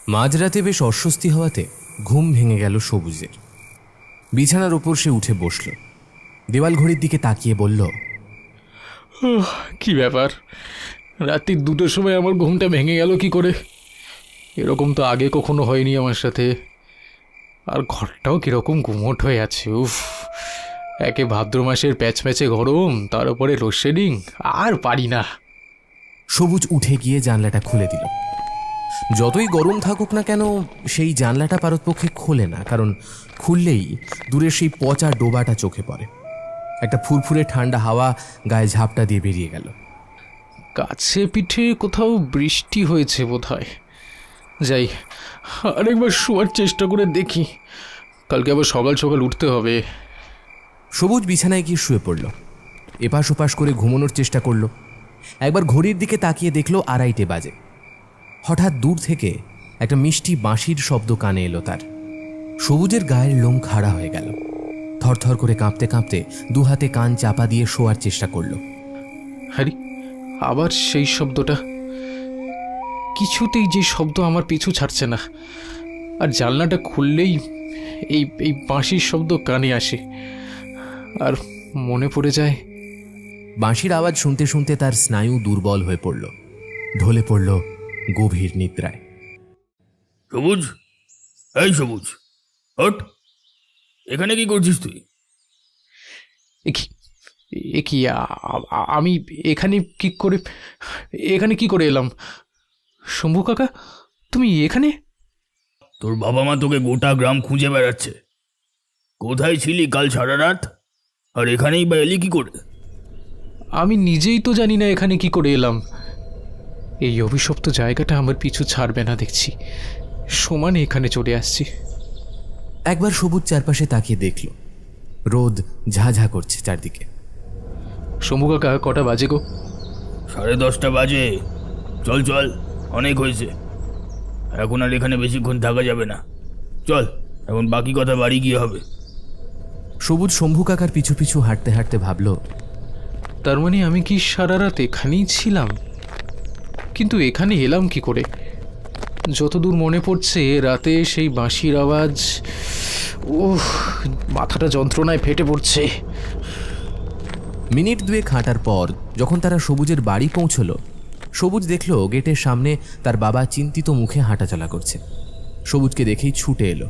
মাঝরাতে বেশ অস্বস্তি হওয়াতে ঘুম ভেঙে গেল সবুজের। বিছানার ওপর সে উঠে বসল, দেওয়াল ঘড়ির দিকে তাকিয়ে বলল, কি ব্যাপার, রাত্রি 2টোর সময় আমার ঘুমটা ভেঙে গেল কি করে? এরকম তো আগে কখনো হয়নি আমার সাথে। আর ঘরটাও কীরকম গুমোট হয়ে আছে। উফ, একে ভাদ্র মাসের প্যাচপ্যাচে গরম, তার উপরে লোডশেডিং, আর পারি না। সবুজ উঠে গিয়ে জানলাটা খুলে দিল। যতই গরম থাকুক না কেন, সেই জানলাটা পারতপক্ষে খোলে না, কারণ খুললেই দূরের সেই পচা ডোবাটা চোখে পড়ে। একটা ফুরফুরে ঠান্ডা হাওয়া গায়ে ঝাপটা দিয়ে বেরিয়ে গেল। কাছে পিঠে কোথাও বৃষ্টি হয়েছে বোধহয়। যাই, আরেকবার শোয়ার চেষ্টা করে দেখি, কালকে আবার সকাল সকাল উঠতে হবে। সবুজ বিছানায় গিয়ে শুয়ে পড়ল, এপাশ ওপাশ করে ঘুমানোর চেষ্টা করল। একবার ঘড়ির দিকে তাকিয়ে দেখল 2:30 বাজে। হঠাৎ দূর থেকে একটা মিষ্টি বাঁশির শব্দ কানে এলো তার। সবুজের গায়ের লোম খাড়া হয়ে গেল। থরথর করে কাঁপতে কাঁপতে দু হাতে কান চাপা দিয়ে শোয়ার চেষ্টা করল। হ্যাঁ, আবার সেই শব্দটা। কিছুতেই যে শব্দ আমার পিছু ছাড়ছে না, আর জানলাটা খুললেই এই এই বাঁশির শব্দ কানে আসে আর মনে পড়ে যায়। বাঁশির আওয়াজ শুনতে শুনতে তার স্নায়ু দুর্বল হয়ে পড়ল, ঢলে পড়ল গভীর নিদ্রায়। সবুজ, এই সবুজ, হট! এখানে কি করছিস তুই? আমি এখানে কি করে এলাম? শম্ভু কাকা, তুমি এখানে? তোর বাবা মা তোকে গোটা গ্রাম খুঁজে বেড়াচ্ছে। কোথায় ছিলি কাল সারা রাত, আর এখানেই বা এলি কি করে? আমি নিজেই তো জানি না এখানে কি করে এলাম। এই অভিশপ্ত জায়গাটা আমার পিছু ছাড়বে না দেখছি, সমানে এখানে চলে আসছি। একবার সবুজ চারপাশে তাকিয়ে দেখল, রোদ ঝাঝা করছে চারদিকে। শম্ভু কাকা, কটা বাজে গো? 10:30 বাজে। চল চল, অনেক হয়েছে, এখন আর এখানে বেশিক্ষণ থাকা যাবে না। চল, এখন বাকি কথা বাড়ি গিয়ে হবে। সবুজ শম্ভু কাকার পিছু পিছু হাঁটতে হাঁটতে ভাবল, তার মানে আমি কি সারা রাত এখানেই ছিলাম? কিন্তু এখানে এলাম কি করে? যতদূর মনে পড়ছে, রাতে সেই বাঁশির আওয়াজ, মাথাটা যন্ত্রণায় ফেটে পড়ছে। মিনিট 2 হাঁটার পর যখন তারা সবুজের বাড়ি পৌঁছল, সবুজ দেখল গেটের সামনে তার বাবা চিন্তিত মুখে হাঁটাচলা করছে। সবুজকে দেখেই ছুটে এলো।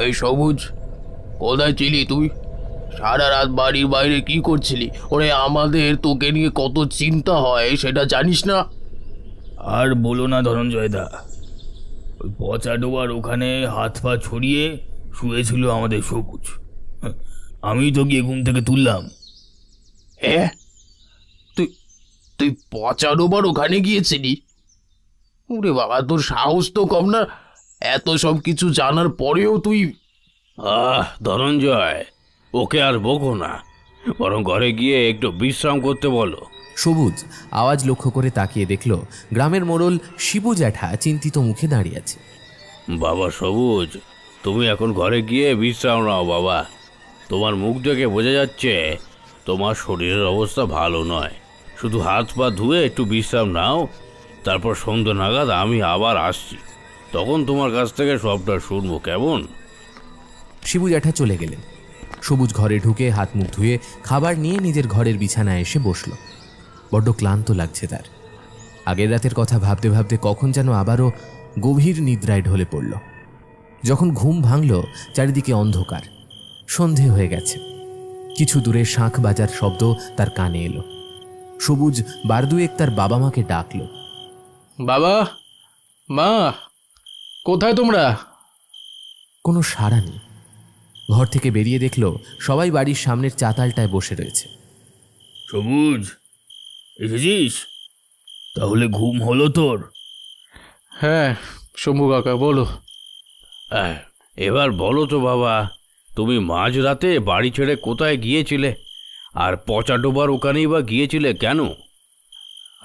এই সবুজ, কোথায় ছিলি তুই? সারা রাত বাড়ির বাইরে কি করছিলি? ওরে, আমাদের তোকে নিয়ে কত চিন্তা হয় সেটা জানিস না? আর বলো না ধনঞ্জয় দা, ওই পচা ডোবার ওখানে হাত পা ছড়িয়ে শুয়েছিল আমাদের সবুজ। আমি তো গিয়ে ঘুম থেকে তুললাম। হ্যাঁ, তুই তুই পচা ডোবার ওখানে গিয়েছিলি? ওরে বাবা, তোর সাহস তো কম না, এত সব কিছু জানার পরেও তুই। ধনঞ্জয়, ওকে আর বকো না, বরং ঘরে গিয়ে একটু বিশ্রাম করতে বলো। সবুজ আওয়াজ লক্ষ্য করে তাকিয়ে দেখল গ্রামের মোড়ল শিবু জ্যাঠা চিন্তিত মুখে দাঁড়িয়ে আছে। বাবা সবুজ, তুমি এখন ঘরে গিয়ে বিশ্রাম নাও বাবা। তোমার মুখ দেখে বোঝা যাচ্ছে তোমার শরীরের অবস্থা ভালো নয়। শুধু হাত পা ধুয়ে একটু বিশ্রাম নাও, তারপর সন্ধ্যা নাগাদ আমি আবার আসছি, তখন তোমার কাছ থেকে সবটা শুনবো, কেমন? শিবু জ্যাঠা চলে গেলেন। সবুজ ঘরে ঢুকে হাত মুখ ধুয়ে খাবার নিয়ে নিজের ঘরের বিছানায় এসে বসল। বড্ড ক্লান্ত লাগছে তার। আগের রাতের কথা ভাবতে ভাবতে কখন যেন আবারও গভীর নিদ্রায় ঢলে পড়ল। যখন ঘুম ভাঙল, চারিদিকে অন্ধকার, সন্ধে হয়ে গেছে। কিছু দূরে শাঁখ বাজার শব্দ তার কানে এলো। সবুজ বার দুয়েক তার বাবা মাকে ডাকল। বাবা, মা, কোথায় তোমরা? কোনো সাড়া নেই। ঘর থেকে বেরিয়ে দেখল সবাই বাড়ির সামনের চাতালটায় বসে রয়েছে। সবুজ, এসেছিস? তাহলে ঘুম হলো তোর? হ্যাঁ শম্ভু কাকা, বলো। এবার বলো তো বাবা, তুমি মাঝরাতে বাড়ি ছেড়ে কোথায় গিয়েছিলে, আর পচা ডোবার ওখানেই বা গিয়েছিলে কেন?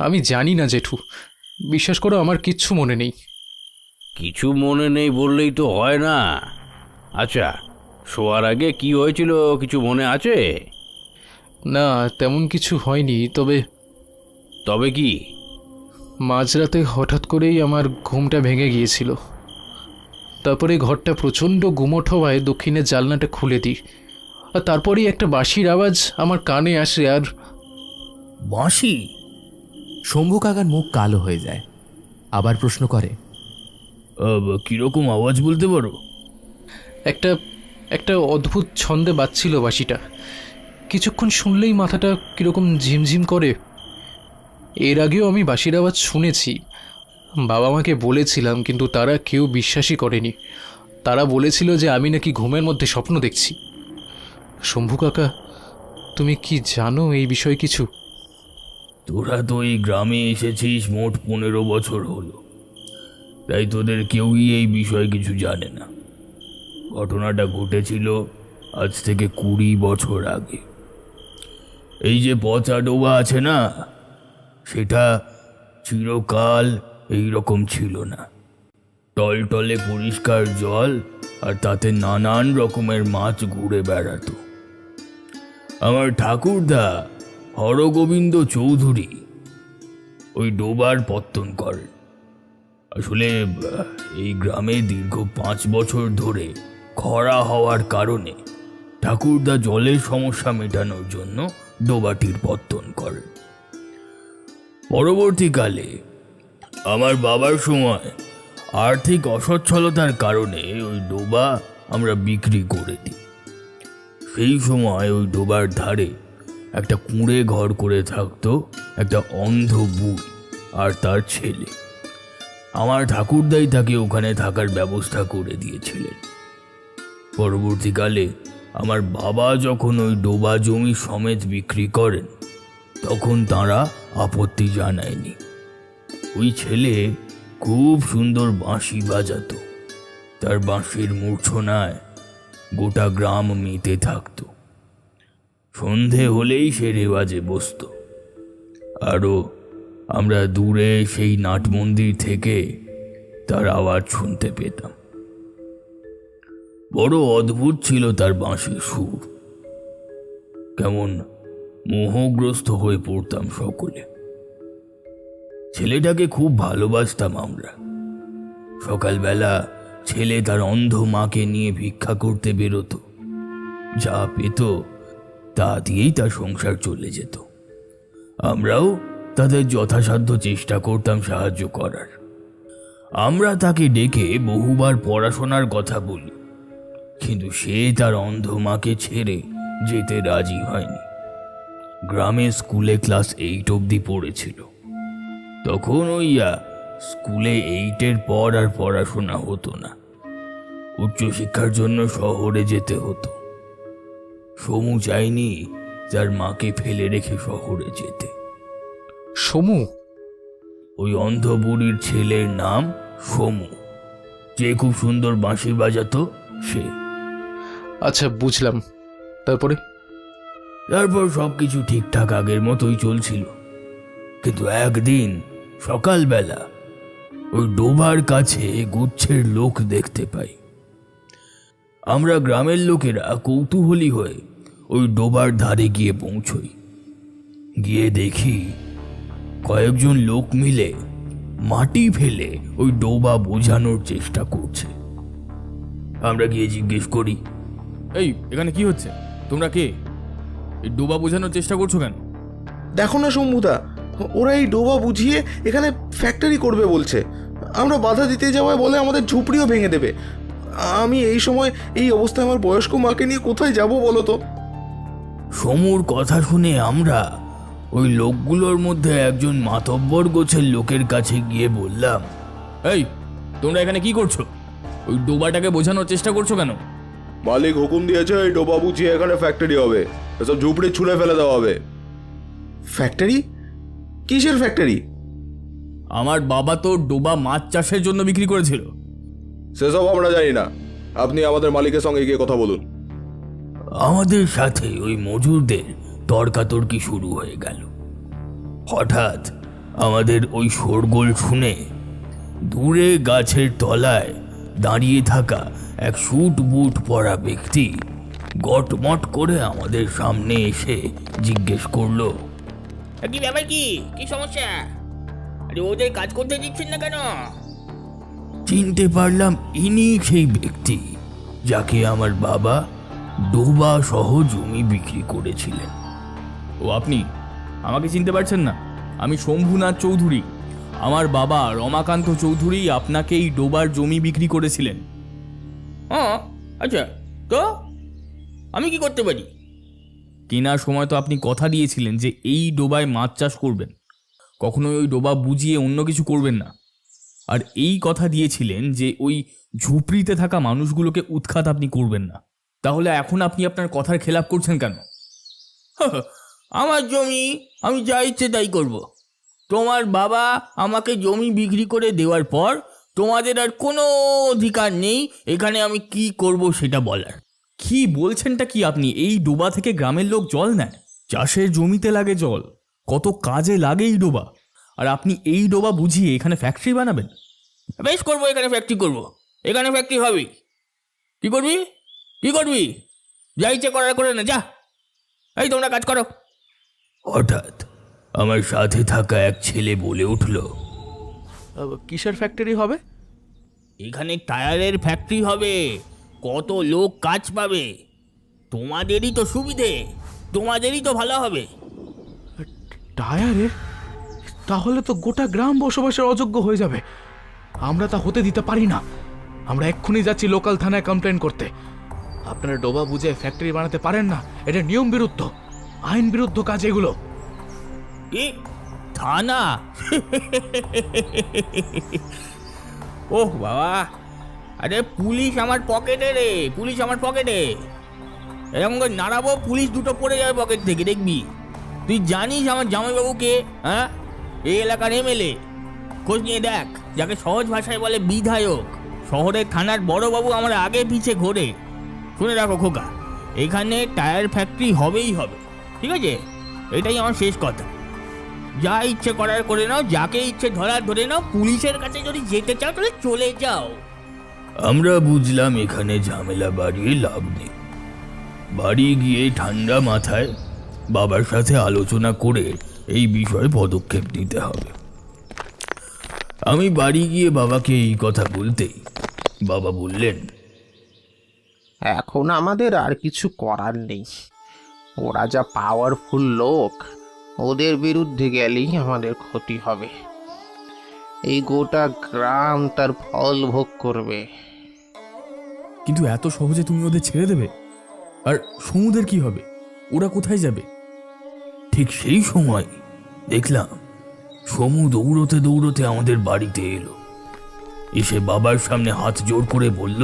আমি জানি না জেঠু, বিশ্বাস করো আমার কিচ্ছু মনে নেই। কিছু মনে নেই বললেই তো হয় না। আচ্ছা, শোয়ার আগে কি হয়েছিল কিছু মনে আছে? না, তেমন কিছু হয়নি, তবে তবে কি? মাঝরাতে হঠাৎ করেই আমার ঘুমটা ভেঙে গিয়েছিল। তারপরে ঘরটা প্রচণ্ড গুমোট হওয়ায় দক্ষিণের জানলাটা খুলে দিই, আর তারপরেই একটা বাঁশির আওয়াজ আমার কানে আসে। আর বাঁশি? শম্ভু কাকার মুখ কালো হয়ে যায়, আবার প্রশ্ন করে, কিরকম আওয়াজ বলতে পারো? একটা একটা অদ্ভুত ছন্দে বাজছিল বাঁশিটা। কিছুক্ষণ শুনলেই মাথাটা কীরকম ঝিমঝিম করে। এর আগেও আমি বাঁশির আওয়াজ শুনেছি, বাবা মাকে বলেছিলাম, কিন্তু তারা কেউ বিশ্বাসই করেনি। তারা বলেছিল যে আমি নাকি ঘুমের মধ্যে স্বপ্ন দেখছি। শম্ভু কাকা, তুমি কি জানো এই বিষয়ে কিছু? তোরা তো এই গ্রামে এসেছিস মোট 15 বছর হলো, তাই তোদের কেউই এই বিষয়ে কিছু জানে না। ঘটনাটা ঘটেছিল আজ থেকে 20 বছর আগে। এই যে পচা ডোবা আছে না, সেটা চিরকাল এই রকম ছিল না। টলটলে পরিষ্কার জল, আর তাতে নানান রকমের মাছ ঘুরে বেড়াতো। আমার ঠাকুরদা হরগোবিন্দ চৌধুরী ওই ডোবার পত্তন করেন। আসলে এই গ্রামে দীর্ঘ 5 বছর ধরে খরা হওয়ার কারণে ঠাকুরদা জলের সমস্যা মেটানোর জন্য ডোবাটির পত্তন করেন। পরবর্তীকালে আমার বাবার সময় আর্থিক অসচ্ছলতার কারণে ওই ডোবা আমরা বিক্রি করে দিই। সেই সময় ওই ডোবার ধারে একটা কুঁড়ে ঘর করে থাকতো একটা অন্ধ বুড়ি আর তার ছেলে। আমার ঠাকুরদাই তাকে ওখানে থাকার ব্যবস্থা করে দিয়েছিলেন। পরবর্তীকালে আমার বাবা যখন ওই ডোবা জমি সমেত বিক্রি করেন, তখন তারা আপত্তি জানায়নি। ওই ছেলে খুব সুন্দর বাঁশি বাজাতো। তার বাঁশির মূর্ছনায় গোটা গ্রাম মেতে থাকতো। সন্ধে হলেই সে রেওয়াজে বসত। আরও আমরা দূরে সেই নাট মন্দির থেকে তার আওয়াজ শুনতে পেতাম। বড় অদ্ভুত ছিল তার বাঁশির সুর। কেমন মোহগ্রস্ত হয়ে পড়তাম সকলে। ছেলেটাকে খুব ভালোবাসতাম আমরা। সকালবেলা ছেলে তার অন্ধ মাকে নিয়ে ভিক্ষা করতে বেরোতো। যা পেত তা দিয়েই তার সংসার চলে যেত। আমরাও তাদের যথাসাধ্য চেষ্টা করতাম সাহায্য করার। আমরা তাকে ডেকে বহুবার পড়াশোনার কথা বলি, কিন্তু সে তার অন্ধ মাকে ছেড়ে যেতে রাজি হয়নি। গ্রামে স্কুলে ক্লাস 8 অবধি পড়েছিল। তখন স্কুলে 8-এর পর আর পড়াশোনা হতো না। উচ্চশিক্ষার জন্য শহরে যেতে হতো। সমু চায়নি তার মাকে ফেলে রেখে শহরে যেতে। সমু? ওই অন্ধ বুড়ির ছেলের নাম সমু, যে খুব সুন্দর বাঁশি বাজাতো সে। আচ্ছা, বুঝলাম। তারপর সবকিছু ঠিকঠাক আগের মতোই চলছিল। কিন্তু একদিন সকালবেলা ওই ডোবার কাছে গুচ্ছের লোক দেখতে পাই। আমরা গ্রামের লোকেরা কৌতূহলী হয়ে ওই ডোবার ধারে গিয়ে পৌঁছই। গিয়ে দেখি কয়েকজন লোক মিলে মাটি ফেলে ওই ডোবা বোঝানোর চেষ্টা করছে। আমরা গিয়ে জিজ্ঞেস করি, এই এখানে কি হচ্ছে? তোমরা কে? এই ডোবা বোঝানোর চেষ্টা করছো কেন? দেখো না শম্ভুদা, ওরা এই ডোবা বুঝিয়ে এখানে ফ্যাক্টরি করবে বলছে। আমরা বাধা দিতে যাওয়ায় বলে আমাদের ঝুপড়িও ভেঙে দেবে। আমি এই সময় এই অবস্থায় আমার বয়স্ক মাকে নিয়ে কোথায় যাব বলো তো? সমুর কথা শুনে আমরা ওই লোকগুলোর মধ্যে একজন মাতব্বর গোছের লোকের কাছে গিয়ে বললাম, এই তোমরা এখানে কি করছো? ওই ডোবাটাকে বোঝানোর চেষ্টা করছো কেন? মালিক হুকুম দিয়েছে এই ডোবা বুঝিয়ে এখানে ফ্যাক্টরি হবে, এসব ঝুপড়ি ছুঁড়ে ফেলে দেওয়া হবে। ফ্যাক্টরি? কিসের ফ্যাক্টরি? আমার বাবা তো ডোবা মাছ চাষের জন্য বিক্রি করেছিল। সেসব আমরা জানি না, আপনি আমাদের মালিকের সঙ্গে গিয়ে কথা বলুন। আমাদের সাথে ওই মজুরদের তর্কাতর্কি শুরু হয়ে গেল। হঠাৎ আমাদের ওই শোরগোল শুনে দূরে গাছের তলায় দাঁড়িয়ে থাকা এক স্যুট বুট পরা ব্যক্তি গটমট করে আমাদের সামনে এসে জিজ্ঞেস করলো, কি ব্যাপার? কি কি সমস্যা? আরে ওদের কাজ করতে দিচ্ছেন না কেন? চিনতে পারলাম ইনি সেই ব্যক্তি যাকে আমার বাবা ডোবা সহ জমি বিক্রি করেছিলেন। ও আপনি আমাকে চিনতে পারছেন না? আমি শম্ভুনাথ চৌধুরী। আমার বাবা রমাকান্ত চৌধুরী আপনাকে এই ডোবার জমি বিক্রি করেছিলেন। হ্যাঁ, আচ্ছা, তো আমি কি করতে পারি? কেনার সময় তো আপনি কথা দিয়েছিলেন যে এই ডোবায় মাছ চাষ করবেন, কখনোই ওই ডোবা বুঝিয়ে অন্য কিছু করবেন না। আর এই কথা দিয়েছিলেন যে ওই ঝুপড়িতে থাকা মানুষগুলোকে উৎখাত আপনি করবেন না। তাহলে এখন আপনি আপনার কথার খেলাপ করছেন কেন? আমার জমি আমি যা ইচ্ছে তাই করব। তোমার বাবা আমাকে জমি বিক্রি করে দেওয়ার পর তোমাদের আর কোনো অধিকার নেই এখানে আমি কি করব সেটা বলার। কি বলছেনটা কি আপনি? এই ডোবা থেকে গ্রামের লোক জল নেয়, চাষের জমিতে লাগে জল, কত কাজে লাগে এই ডোবা। আর আপনি এই ডোবা বুঝিয়ে এখানে ফ্যাক্টরি বানাবেন? বেশ করবো, এখানে ফ্যাক্টরি করব, এখানে ফ্যাক্টরি হবে। কি করবি, কি করবি? যা ইচ্ছে করার করে না, যা। এই তোমরা কাজ করো। হঠাৎ আমার সাথে থাকা এক ছেলে বলে উঠল, কিসের ফ্যাক্টরি হবে? এখানে টায়ারের ফ্যাক্টরি হবে, কত লোক কাজ পাবে, তোমাদেরই তো সুবিধে, তোমাদেরই তো ভালো হবে। টায়ারের? তাহলে তো গোটা গ্রাম বসবাসের অযোগ্য হয়ে যাবে। আমরা তা হতে দিতে পারি না। আমরা এক্ষুনি যাচ্ছি লোকাল থানায় কমপ্লেন করতে। আপনারা ডোবা বুঝে ফ্যাক্টরি বানাতে পারেন না, এটা নিয়ম বিরুদ্ধ, আইন বিরুদ্ধ কাজ এগুলো। কি থানা? ওহ বাবা, আরে পুলিশ আমার পকেটে রে, পুলিশ আমার পকেটে। এরকম করে নাড়াবো, পুলিশ দুটো পড়ে যাবে পকেট থেকে, দেখবি। তুই জানিস আমার জামাইবাবুকে? হ্যাঁ, এই এলাকার এমএলএ, খোঁজ নিয়ে দেখ, যাকে সহজ ভাষায় বলে বিধায়ক। শহরের থানার বড়বাবু আমার আগে পিছে ঘোরে। শুনে রাখো খোকা, এখানে টায়ার ফ্যাক্টরি হবেই হবে, ঠিক আছে? এটাই আমার শেষ কথা। যা ইচ্ছে করার করে নাও, যাকে ইচ্ছে ধরার ধরে নাও, পুলিশের কাছে যদি যেতে চাও তাহলে চলে যাও। আমরা বুঝলাম এখানে ঝামেলা বাড়িয়ে লাভ নেই। বাড়ি গিয়ে ঠান্ডা মাথায় বাবার সাথে আলোচনা করে এই বিষয়ে পদক্ষেপ নিতে হবে। আমি বাড়ি গিয়ে বাবাকে এই কথা বলতেই বাবা বললেন, এখন আমাদের আর কিছু করার নেই। ওরা যা পাওয়ারফুল লোক, ওদের বিরুদ্ধে গেলেই আমাদের ক্ষতি হবে। এই গোটা গ্রাম তার ফল ভোগ করবে। কিন্তু এত সহজে তুমি ওদের ছেড়ে দেবে? আর সমুদের কি হবে? ওরা কোথায় যাবে? ঠিক সেই সময় দেখলাম সমু দৌড়তে দৌড়তে আমাদের বাড়িতে এলো। এসে বাবার সামনে হাত জোড় করে বলল,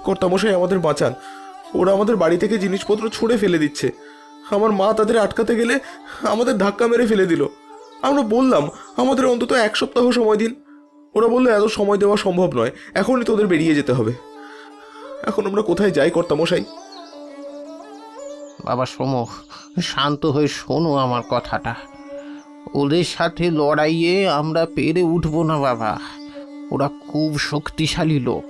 কর্তামশাই, আমাদের বাঁচান। ওরা আমাদের বাড়ি থেকে জিনিসপত্র ছুঁড়ে ফেলে দিচ্ছে। আমার মা তাদের আটকাতে গেলে আমাদের ধাক্কা মেরে ফেলে দিল। আমরা বললাম আমাদের অন্তত 1 সপ্তাহ সময় দিন। ওরা বললো এত সময় দেওয়া সম্ভব নয়, এখনই তোদের বেরিয়ে যেতে হবে। এখন আমরা কোথায় যাই কর্তামশাই? বাবা সোমু, শান্ত হয়ে শোনো আমার কথাটা। ওদের সাথে লড়াইয়ে আমরা পেরে উঠবো না বাবা। ওরা খুব শক্তিশালী লোক।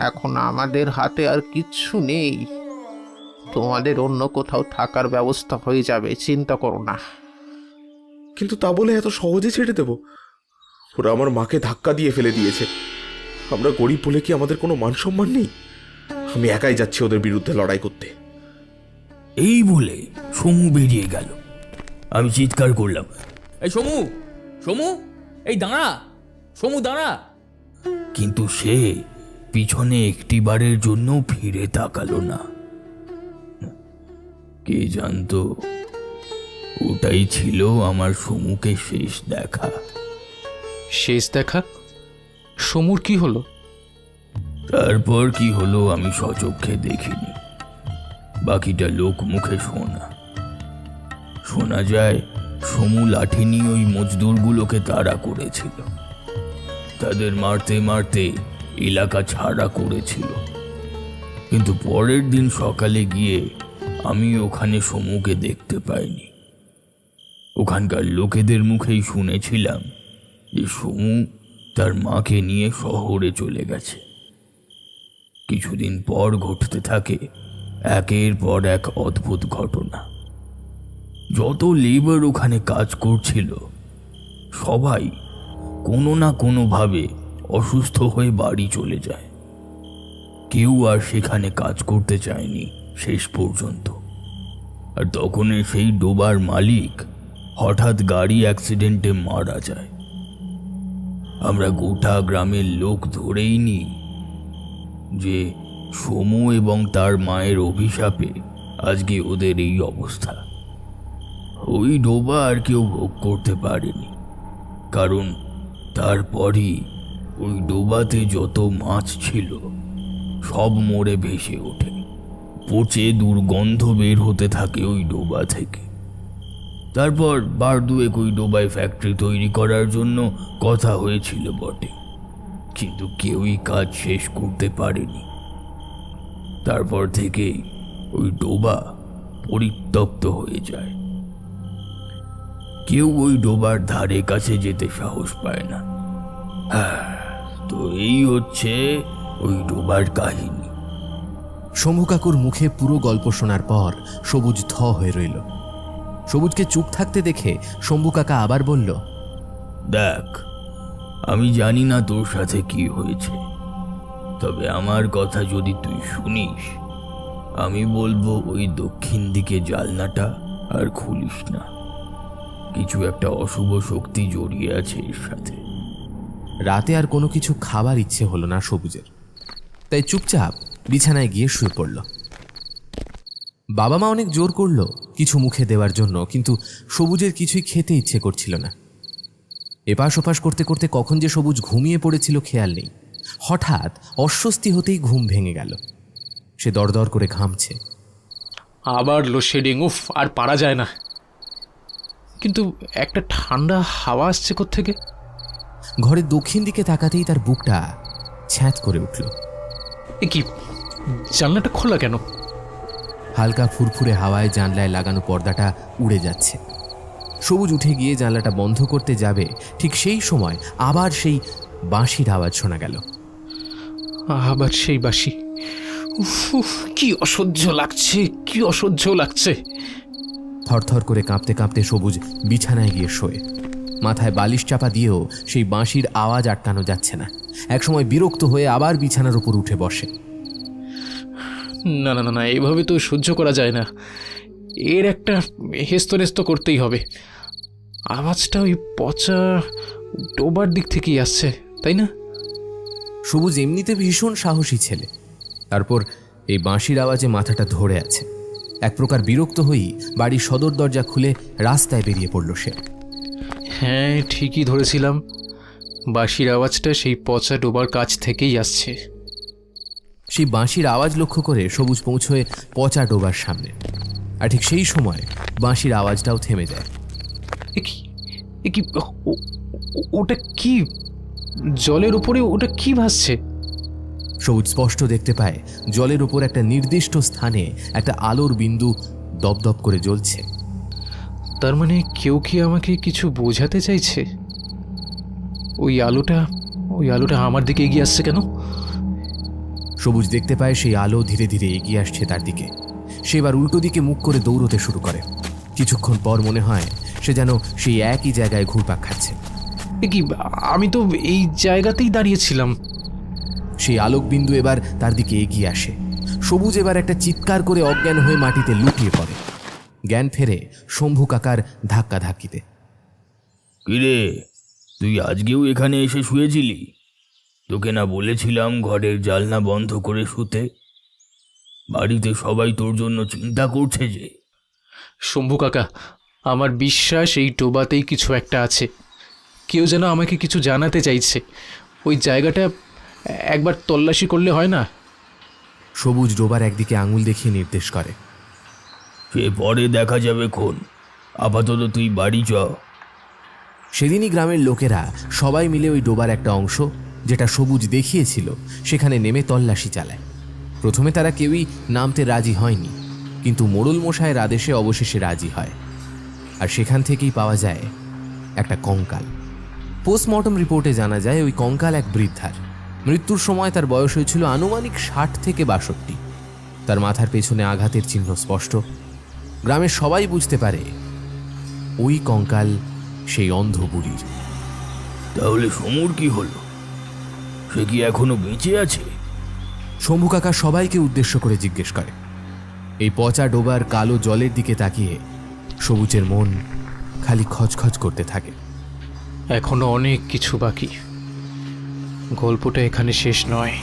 এখন আমাদের হাতে আর কিচ্ছু নেই। তোমাদের অন্য কোথাও থাকার ব্যবস্থা হয়ে যাবে, চিন্তা করো না। কিন্তু তা বলে এত সহজে ছেড়ে দেব? ওরা আমার মাকে ধাক্কা দিয়ে ফেলে দিয়েছে। আমরা গরিব বলে কি আমাদের কোনো মান সম্মান নেই? আমি একাই যাচ্ছি ওদের বিরুদ্ধে লড়াই করতে। এই বলে সমু বেরিয়ে গেল। আমি চিৎকার করলাম, এই সমু, সমু, এই দাঁড়া, সমু দাঁড়া। কিন্তু সে পিছনে একটিবারের জন্য ফিরে তাকালো না। কে জানতো ওটাই ছিল আমার সমুকে শেষ দেখা। শেষ দেখা? সমুর কি হলো? তারপর কি হলো আমি সচক্ষে দেখিনি, বাকিটা লোক মুখে শোনা। শোনা যায় সমু লাঠি নিয়ে ওই মজদুরগুলোকে তাড়া করেছিল, তাদের মারতে মারতে এলাকা ছাড়া করেছিল। কিন্তু পরের দিন সকালে গিয়ে আমি ওখানে সমুকে দেখতে পাইনি। ওখানকার লোকেদের মুখেই শুনেছিলাম যে সমু তার মাকে নিয়ে শহরে চলে গেছে। কিছুদিন পর ঘটতে থাকে একের পর এক অদ্ভুত ঘটনা। যত লেবার ওখানে কাজ করছিল সবাই কোনো না কোনোভাবে অসুস্থ হয়ে বাড়ি চলে যায়। কেউ আর সেখানে কাজ করতে চায়নি শেষ পর্যন্ত। আর তখনই সেই ডোবার মালিক হঠাৎ গাড়ি অ্যাক্সিডেন্টে মারা যায়। আমরা গোটা গ্রামের লোক ধরেই নিই যে সমু এবং তার মায়ের অভিশাপে আজকে ওদের এই অবস্থা। ওই ডোবা আর কেউ ভোগ করতে পারেনি, কারণ তারপরই ওই ডোবাতে যত মাছ ছিল সব মরে ভেসে ওঠে। পচে দুর্গন্ধ বের হতে থাকে ওই ডোবা থেকে। তারপর বার দুয়েক ওই ডোবায় ফ্যাক্টরি তৈরি করার জন্য কথা হয়েছিল বটে, কিন্তু কেউই কাজ শেষ করতে পারেনি। তারপর থেকে ওই ডোবা পরিত্যক্ত হয়ে যায়। কেউ ওই ডোবার ধারে কাছে যেতে সাহস পায় না। তো এই হচ্ছে ওই ডোবার কাহিনী। শম্ভু কাকুর মুখে পুরো গল্প শোনার পর সবুজ থ হয়ে রইল। সবুজকে চুপ থাকতে দেখে শম্ভু কাকা আবার বলল, দেখ, আমি জানি না তোর সাথে কি হয়েছে, তবে আমার কথা যদি তুই শুনিস, আমি বলবো ওই দক্ষিণ দিকে জানলাটা আর খুলিস না। কিছু একটা অশুভ শক্তি জড়িয়ে আছে এর সাথে। রাতে আর কোনো কিছু খাবার ইচ্ছে হলো না সবুজের, তাই চুপচাপ বিছানায় গিয়ে শুয়ে পড়ল। বাবা মা অনেক জোর করলো কিছু মুখে দেওয়ার জন্য, কিন্তু সবুজের কিছুই খেতে ইচ্ছে করছিল না। এপাশ ওপাশ করতে করতে কখন যে সবুজ ঘুমিয়ে পড়েছিল খেয়াল নেই। হঠাৎ অস্বস্তি হতেই ঘুম ভেঙে গেল। সে দরদর করে ঘামছে। আবার লোডশেডিং, উফ, আর পারা যায় না। কিন্তু একটা ঠান্ডা হাওয়া আসছে কোত্থেকে? ঘরের দক্ষিণ দিকে তাকাতেই তার বুকটা ছ্যাঁত করে উঠল। এ কি, জানলাটা খোলা কেন? হালকা ফুরফুরে হাওয়ায় জানলায় লাগানো পর্দাটা উড়ে যাচ্ছে। সবুজ উঠে গিয়ে জানলাটা বন্ধ করতে যাবে, ঠিক সেই সময় আবার সেই বাঁশির আওয়াজ শোনা গেল। আবার সেই বাঁশি। উফ উফ, কি অসহ্য লাগছে, কি অসহ্য লাগছে। থরথর করে কাঁপতে কাঁপতে সবুজ বিছানায় গিয়ে শোয়। মাথায় বালিশ চাপা দিয়েও সেই বাঁশির আওয়াজ আটকানো যাচ্ছে না। একসময় বিরক্ত হয়ে আবার বিছানার উপর উঠে বসে। না না না না, এইভাবে তো সহ্য করা যায় না। এর একটা হেস্তনেস্ত করতেই হবে। আওয়াজটা ওই পচা ডোবার দিক থেকেই আসছে, তাই না? সবুজ এমনিতে ভীষণ সাহসী ছেলে, তারপর এই বাঁশির আওয়াজে মাথাটা ধরে আছে। এক প্রকার বিরক্ত হয়েই বাড়ির সদর দরজা খুলে রাস্তায় বেরিয়ে পড়ল সে। হ্যাঁ, ঠিকই ধরেছিলাম, বাঁশির আওয়াজটা সেই পচা ডোবার কাছ থেকেই আসছে। সেই বাঁশির আওয়াজ লক্ষ্য করে সবুজ পৌঁছয় পচা ডোবার সামনে। আর ঠিক সেই সময় বাঁশির আওয়াজটাও থেমে যায়। এ কি, ওটা কি? জলের উপরে ওটা কি ভাসছে? সবুজ স্পষ্ট দেখতে পায় জলের উপর একটা নির্দিষ্ট স্থানে একটা আলোর বিন্দু দপদপ করে জ্বলছে। তার মানে কেউ কি আমাকে কিছু বোঝাতে চাইছে? ওই আলোটা আমার দিকে এগিয়ে আসছে কেন? সবুজ দেখতে পায় সেই আলো ধীরে ধীরে এগিয়ে আসছে তার দিকে। সে এবার উল্টো দিকে মুখ করে দৌড়তে শুরু করে। কিছুক্ষণ পর মনে হয় সে যেন সেই একই জায়গায় ঘুরপাক খাচ্ছে। এ কি, আমি তো এই জায়গাতেই দাঁড়িয়েছিলাম। সেই আলোকবিন্দু এবার তার দিকে এগিয়ে আসে। সবুজ এবার একটা চিৎকার করে অজ্ঞান হয়ে মাটিতে লুটিয়ে পড়ে। জ্ঞান ফেরে শম্ভু কাকার ধাক্কা ধাক্কিতে। কিরে, তুই আজকেও এখানে এসে শুয়েছিলি? তোকে না বলেছিলাম ঘরের জানলা বন্ধ করে শুতে? বাড়িতে সবাই তোর জন্য চিন্তা করছে যে। শম্ভু কাকা, আমার বিশ্বাস এই ডোবাতেই কিছু একটা আছে। কেউ যেন আমাকে কিছু জানাতে চাইছে। ওই জায়গাটা একবার তল্লাশি করলে হয় না? সবুজ ডোবার একদিকে আঙুল দেখিয়ে নির্দেশ করে। সে পরে দেখা যাবে খন, আপাতত তুই বাড়ি চ। সেদিনই গ্রামের লোকেরা সবাই মিলে ওই ডোবার একটা অংশ, যেটা সবুজ দেখিয়েছিল, সেখানে নেমে তল্লাশি চালায়। প্রথমে তারা কেউই নামতে রাজি হয়নি, কিন্তু মোড়ল মশাইয়ের আদেশে অবশেষে রাজি হয়। আর সেখান থেকেই পাওয়া যায় একটা কঙ্কাল। পোস্টমর্টম রিপোর্টে জানা যায় ওই কঙ্কাল এক বৃদ্ধার। মৃত্যুর সময় তার বয়স হয়েছিল আনুমানিক 60 থেকে 62। তার মাথার পেছনে আঘাতের চিহ্ন স্পষ্ট। গ্রামের সবাই বুঝতে পারে ওই কঙ্কাল সেই অন্ধ বুড়ির। তাহলে সমুর কি হলো? সে কি এখনো বেঁচে আছে? শম্ভু কাকা সবাইকে উদ্দেশ্য করে জিজ্ঞেস করে। এই পচা ডোবার কালো জলের দিকে তাকিয়ে সবুজের মন খালি খচখচ করতে থাকে। এখনো অনেক কিছু বাকি, গল্পটা এখানে শেষ নয়।